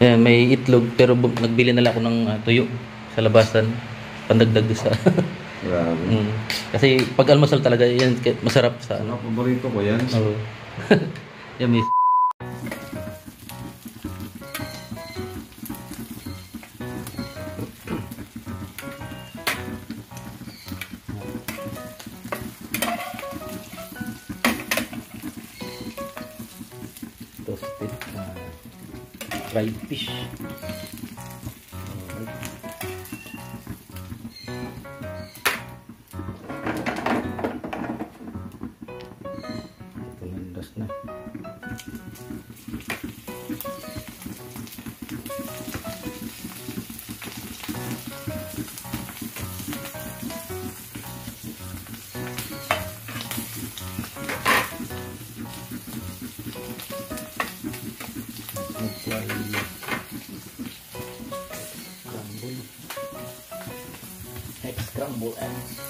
Ayan, may itlog pero nagbili na lang ako ng tuyo sa labasan. Pandagdag doon sa... Grabe. Kasi pag almusal talaga yan masarap sa ano. Paborito ko yan. Oo. Yan may... Toasted fried fish. Ito nandas na. Scramble eggs.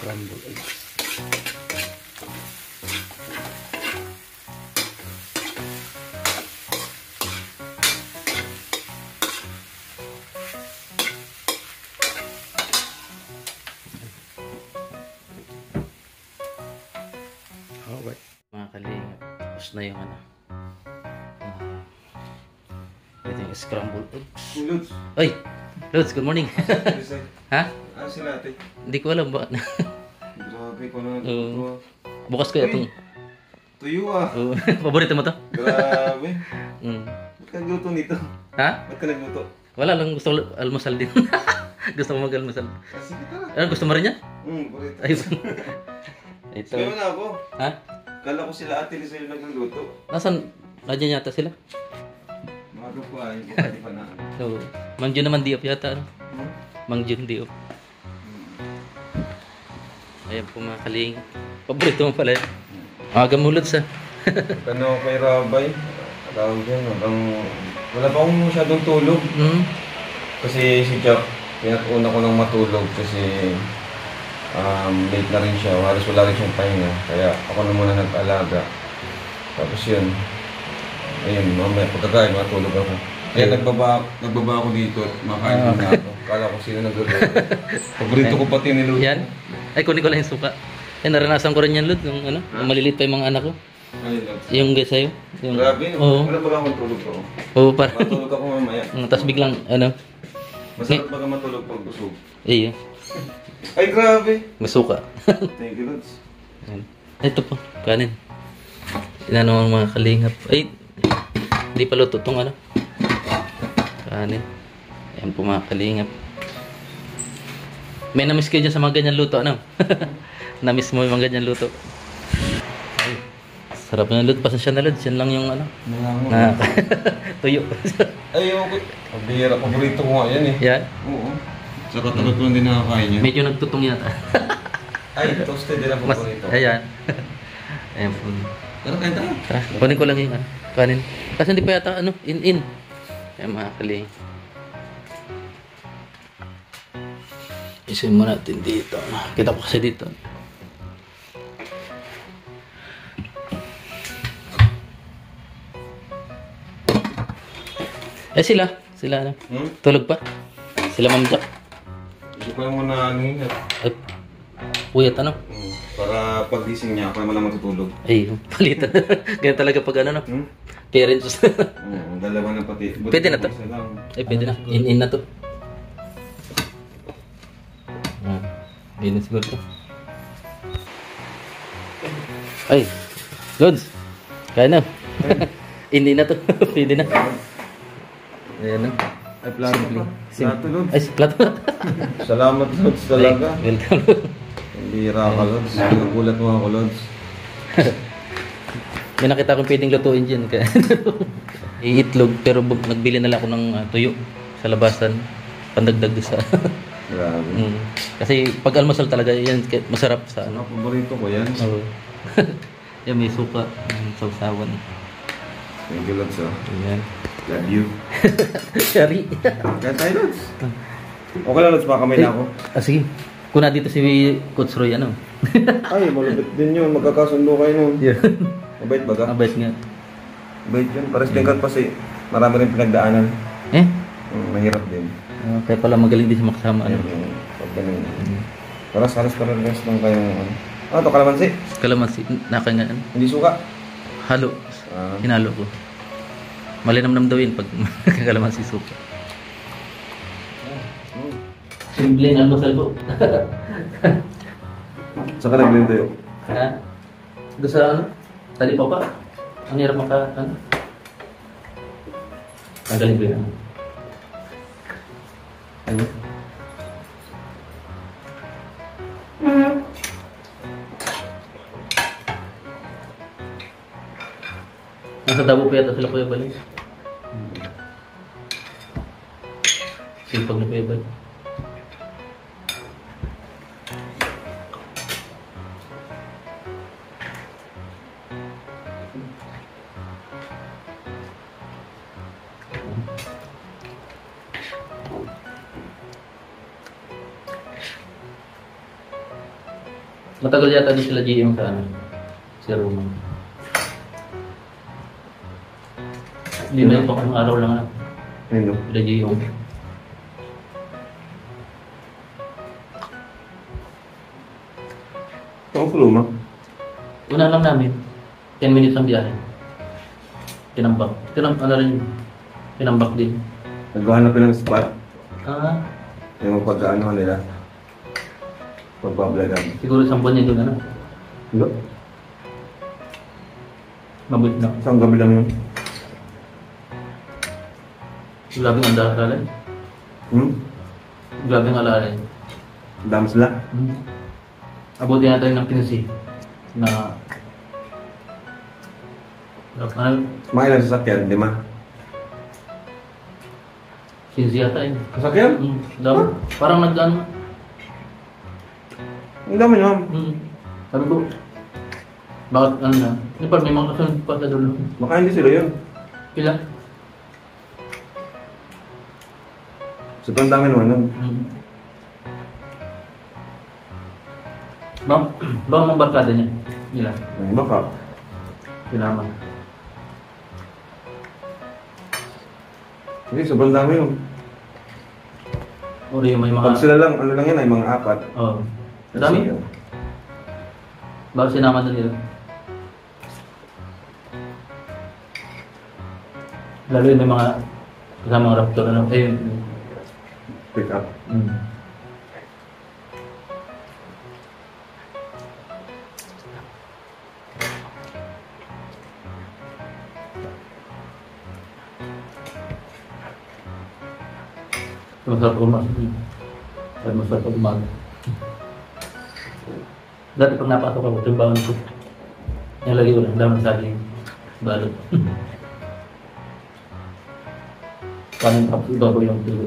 Scrambled eggs. Alright. Mga kalingap, tapos na yung ano. Ito yung scrambled eggs. Lods. Ay! Lods, good morning. Ha? Ah, sila ate. Hindi ko alam ba. Grabe ko na ito. Bukas ko itong... Tuyo ah. Paborito mo to? Grabe. Mm. Ba't ka nagluto nito? Ha? Ba't ka nagluto? Wala lang, gusto ko almusal din. Gusto mo mag-almusal. Ah, sige tara. Ano, gusto mo rin yan? Paborito. Ayos. Ito. Kaya na ako. Ha? Kala ko sila ate Lisa yung nagluluto. Nasaan? Nandiyan yata sila. Mga pa, hindi pa di pa na. So, Mang Jun naman diop yata. Ano? Mang Jun diop. Ayan po mga kaling. Paborito mo pala. Aga mulod sa. Ano kay Rabay? Tawag yan. Wala pa akong masyadong tulog. Kasi si Jack, pinatuna ko nang matulog kasi late na rin siya. Halos wala rin siyang pahinga. Kaya ako na muna nag-alaga. Tapos yun. Ayun, mamaya pagkakain, matulog ako. Kaya nagbaba ako dito at makain muna ako. Kala ko sino nagluluto. Paborito ko pati niluto. Yan. Ay, kunin ko lang yung suka. Yan, naranasan ko rin yan, Lud. Yung, ano, yung maliliit pa yung mga anak ko. Ayun lang. Yung guys sa'yo. Yung... Grabe, Oo. wala ba akong tulog ako? Oo, para. Matulog ako mamaya. Tapos biglang, ano. Masarap baga matulog pag busog. Iyo. Ay, grabe! May suka. Thank you, Lods. Yan. Ito po, kanin. Inano ang mga kalingap. Ay, hindi pa luto itong ano. Kanin. Ayan po mga kalingap. May namiss kayo dyan sa mga ganyan luto, ano? Namiss mo yung mga ganyan luto. Ay, sarap na luto. Pasensya na luto. Yan lang yung ano. Na, tuyo. Ay, okay. Pabira, paborito ko nga yan eh. Yan. Oo. Sa katapat ko lang din nakakain yan. Medyo nagtutong yata. Ay, toasted din ang paborito. Ayan. Ayan po. Tara, kain tayo. Kunin ko lang yung ano, kanin. Kasi hindi pa yata ano, in. Ayan mga kalingap. Isin mo natin dito. Kita ko kasi dito. Eh sila ano? Tulog pa? Sila Ma'am Jack? Hindi ko lang muna ano yun. Ay, puyat ano? Para pagising niya, ako naman lang matutulog. Ay, palitan. Ganyan talaga pag ano no? Parents. Dalawa na pati. Pwede na to? Ay, pwede na. In na to. Pwede na siguro to. Ay, Lods. Kaya na. Hindi na to. Pwede na. Ayan na. Ay, plato pa. Plato, Lods. Ay, plato. Salamat, Lods, talaga. Ay, welcome. Bira ka, Lods. Nagulat mo ako, Lods. May nakita akong pwedeng lutuin dyan. Kaya iitlog. Pero nagbili na lang ako ng tuyo sa labasan. Pandagdag sa... Grabe. Kasi pag almusal talaga, yan masarap sa ano. Paborito ko yan. Oo. Yan, may suka. Sausawan. Thank you, Lods. Ayan. Love you. Sorry. Kaya tayo, Lods. Okay lang, Lods. Makamay na ako. Sige. Kuna dito si Coach Roy, ano? Ay, malupit din yun. Magkakasundo kayo nun. Yeah. Mabait ba ka? Mabait nga. Mabait yun. Pares din ka kasi marami rin pinagdaanan. Eh? Mahirap din. Kaya pala magaling din siya makasama. Ano? Pag ganun. Paras halos parehas lang kayong ano. Ano to, kalamansi? Kalamansi. Nakangaan. Hindi suka? Halo. Hinalo ko. Malinamnam daw yun pag kalamansi suka. Simple ang almusal ko. Saan ka nag-blend tayo? Ha? Doon sa ano? Tali pa pa. Ang hirap ano? Tanggalin ko yun. Ano? Nasa Davao pa yata sila Kuya Bal. Sipag na Kuya Bal. Matagal yata din sila GM sa ano, si Roman. Hindi na ito kung araw lang na. Ayun. Sila GM. Saan ko luma? Una lang namin, 10 minutes ang biyahe. Tinambak. Ano rin yun? Tinambak din. Naghahanap ng spot. Yung pag-ano nila. Pagpablagan. Siguro isang buwan niya doon, ano? Hindi. Mabuti na. Isang gabi lang yun. Grabing ang dahalan. Grabing alaala yun. Dami sila? Abuti na tayo ng pinasi na... Ano? Mga ilang sasakyan, di ma? Sinsi yata yun. Sasakyan? Dami. Parang nag-ano. Ang dami naman. Sabi ko, bakit ano na? Hindi pa, may mga kasunod pa sa dulo. Baka hindi sila yun. Kila? Sobrang dami naman nun. Baka mga barkada niya. Nila. Baka. Kailangan. Hindi, sobrang dami yun. O yung may mga... Pag sila lang, ano lang yan ay mga apat. Oo. Dami? Baka sinama na nila. Lalo yung may mga kasamang raptor, ano? Eh, Pick up. masarap umaga. Ay, masarap umaga. Dati pag napasok ako, timbangan ko. Yung lagi ko lang, daman sa akin. Balot. Paano tapos iba ko yung tulo.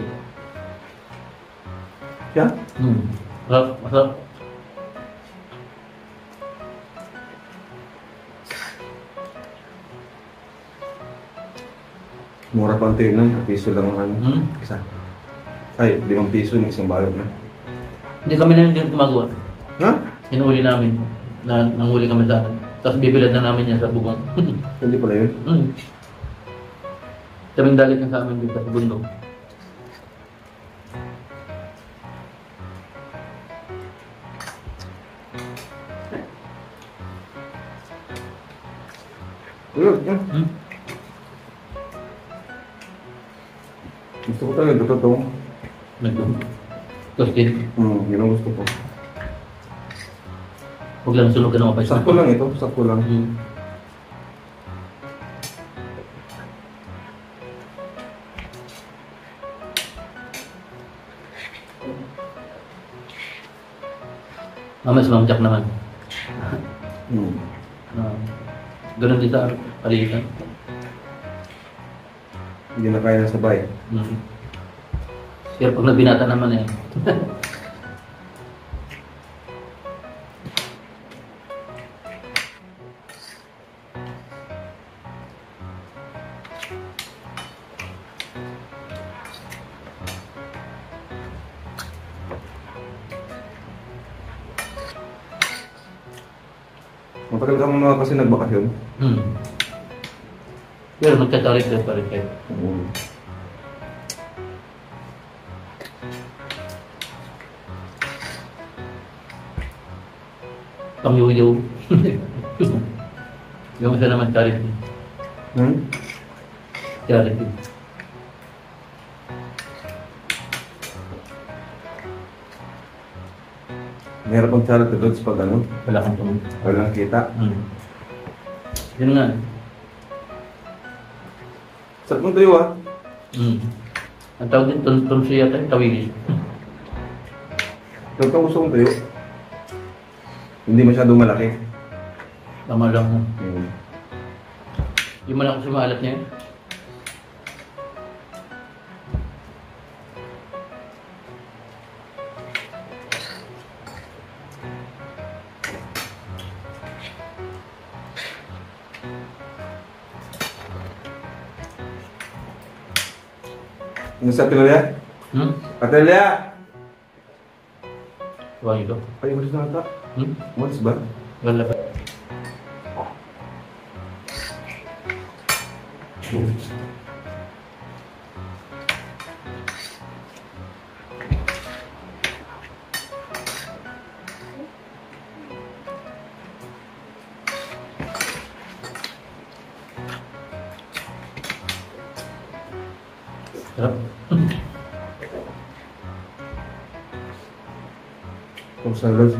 Siya? Masarap, masarap. Mura pa ang tinan. Piso lang ang ano. Isa. Ay, 5 piso ng isang balot na. Hindi kami na hindi gumagawa. Ha? Hinuli namin. Nanghuli kami sa akin. Tapos bibilad na namin yan sa bubong. Hindi pala yun. Sabing dalit yan sa amin dito sa bundok. Yan. Gusto ko talaga ito to. Tapos din, Yun ang gusto ko. huwag lang sunog ka ng mapay. Sakto lang ito, sakto lang. Mas mamjak naman. Hmm. Ganun din sa palitan. Hindi na kaya ng sabay. Pero pag nabinata naman eh. Matagal ka mga kasi nagbakasyon. Pero magkatarik din pa rin kayo. Pang-yuyaw. Yung isa naman charity. Charity. Mahirap ang charity goods pag ano, Wala kang tumulong. walang kita. Yun nga. Sarap mong tuyo ah. Ang tawag din, tunsi yata yung tawilis. Sarap ang gusto kong tuyo. Hindi masyadong malaki. Tama lang. Yung malaki sumalat niya. Ano sa Atelia? Atelia! Huwag ito. Ay, umalis na ata. Umalis ba? Wala pa. Sarap. Kung salad.